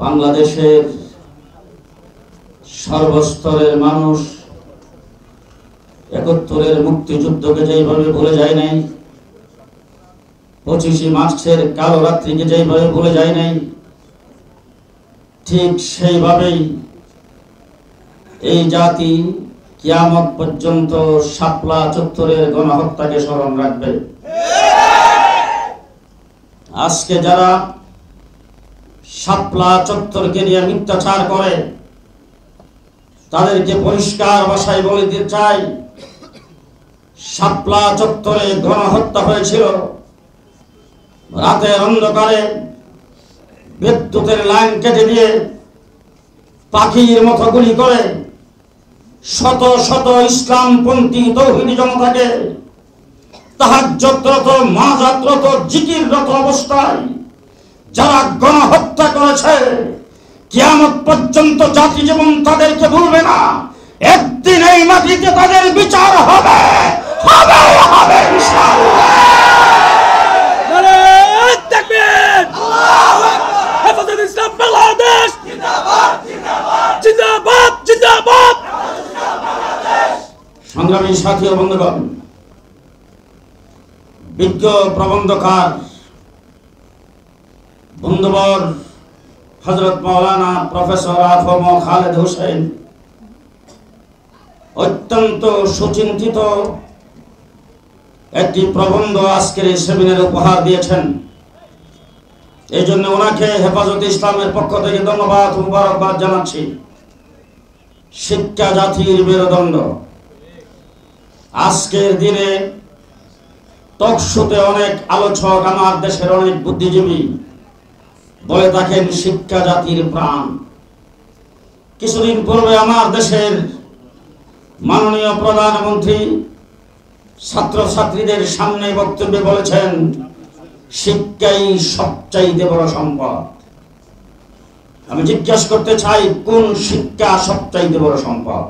বাংলাদেশের সর্বস্তরের মানুষ ৭১-এর মুক্তিযুদ্ধকে যেইভাবে ভুলে যায় নাই, ২৫শে মার্চের কালো রাত্রিকে যেইভাবে ভুলে যায় নাই, ঠিক সেইভাবেই এই জাতি কিয়ামত পর্যন্ত শাপলা চত্বরের গণহত্যাকে স্মরণ রাখবে। আজকে যারা শাপলা চত্বরকে নিয়ে মিথ্যাচার করে তাদেরকে পরিষ্কার ভাষায় বলে দিতে চাই, শাপলা চত্বরে গণহত্যা হয়েছিল রাতের অন্ধকারে বিদ্যুতের লাইন কেটে দিয়ে পাখির মতো গুলি করে শত শত ইসলামপন্থী তৌহিদি জনতাকে তাহাজ্জুদরত, মাজাতরত, জিকিররত অবস্থায় যারা গণহত্যা করেছে, কিয়ামত পর্যন্ত জাতি যেমন তাদেরকে ভুলবে না, একদিন এই মাটিতে তাদের বিচার হবে হবে হবে ইনশাআল্লাহ। নারে তাকবীর! আল্লাহু আকবার! হেফাজত ইসলাম বাংলাদেশ জিন্দাবাদ জিন্দাবাদ জিন্দাবাদ জিন্দাবাদ! সংগ্রামী সাথী ও বন্ধুগণ, বিজ্ঞ প্রবন্ধকার বন্ধুবর হযরত মাওলানা প্রফেসর আফম খালেদ হোসেন অত্যন্ত সুচিন্তিত একটি প্রবন্ধ আজকের এই সেমিনারে উপহার দিয়েছেন। এই জন্য ওনাকে হেফাজতে ইসলামের পক্ষ থেকে ধন্যবাদ ও মুবারকবাদ জানাচ্ছি। শিক্ষা জাতির মেরুদণ্ড। আজকের দিনে টকশোতে অনেক আলোচক, আমার দেশের অনেক বুদ্ধিজীবী বলে থাকেন শিক্ষা জাতির প্রাণ। কিছুদিন পূর্বে আমার দেশের মাননীয় প্রধানমন্ত্রী ছাত্রছাত্রীদের সামনে বক্তব্যে বলেছেন, শিক্ষাই সবচাইতে বড় সম্পদ। আমি জিজ্ঞেস করতে চাই, কোন শিক্ষা সবচাইতে বড় সম্পদ?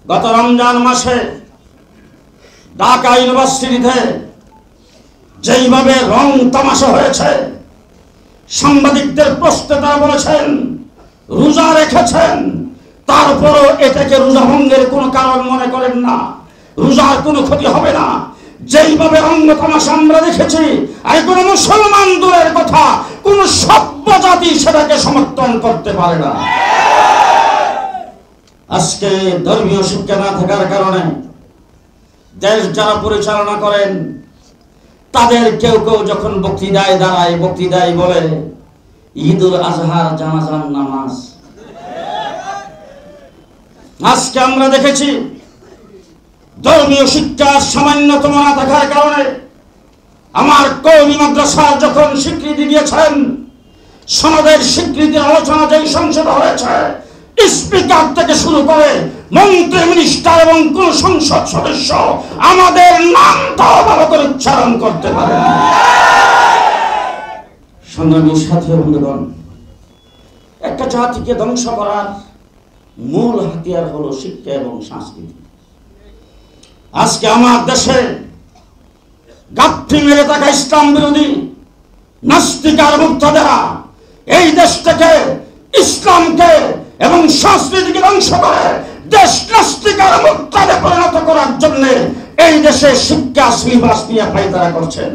গত রমজান মাসে ঢাকা ইউনিভার্সিটিতে যেইভাবে রং তামাশা হয়েছে, সাংবাদিকদের প্রশ্নে তারা বলেছেন রোজা রেখেছেন, তারপরও এটাকে রোজা ভঙ্গের কোনো কারণ মনে করেন না, রোজার কোনো ক্ষতি হবে না। যেইভাবে রঙ্গ তামাশা আমরা দেখেছি, আর কোনো মুসলমান দূরের কথা, কোন সভ্য জাতি সেটাকে সমর্থন করতে পারে না। আজকে ধর্মীয় শিক্ষা না থাকার কারণে দেশ যারা পরিচালনা করেন তাদের কেউ কেউ যখন বক্তৃতায় দাঁড়ায়, বক্তৃতায় বলে ঈদুল আজহার জানাজার নামাজ। আজকে আমরা দেখেছি ধর্মীয় শিক্ষার সামান্যতম না থাকার কারণে আমার কওমি মাদ্রাসা যখন স্বীকৃতি দিয়েছেন, সনদের স্বীকৃতির আলোচনা যেই সংসদ হয়েছে, স্পিকার থেকে শুরু করে মন্ত্রী, মিনিস্টার এবং কোন সংসদ সদস্য আমাদের নামটাও ভালো করে উচ্চারণ করতে পারে না। সংগ্রামী সাথী ও বন্ধুগণ, একটা জাতিকে ধ্বংস করার মূল হাতিয়ার হলো শিক্ষা এবং সংস্কৃতি। আজকে আমার দেশে গাপ্পি মেরে থাকা ইসলাম বিরোধী নাস্তিক আর মুক্তাদেরা এই দেশ থেকে ইসলামকে এবং সংস্কৃতিকে ধ্বংস করে দেশ নাস্তিক আর মুক্তাদে পরিণত করার জন্য এই দেশে শিক্ষা সিলেবাস নিয়ে পায়তারা করছেন।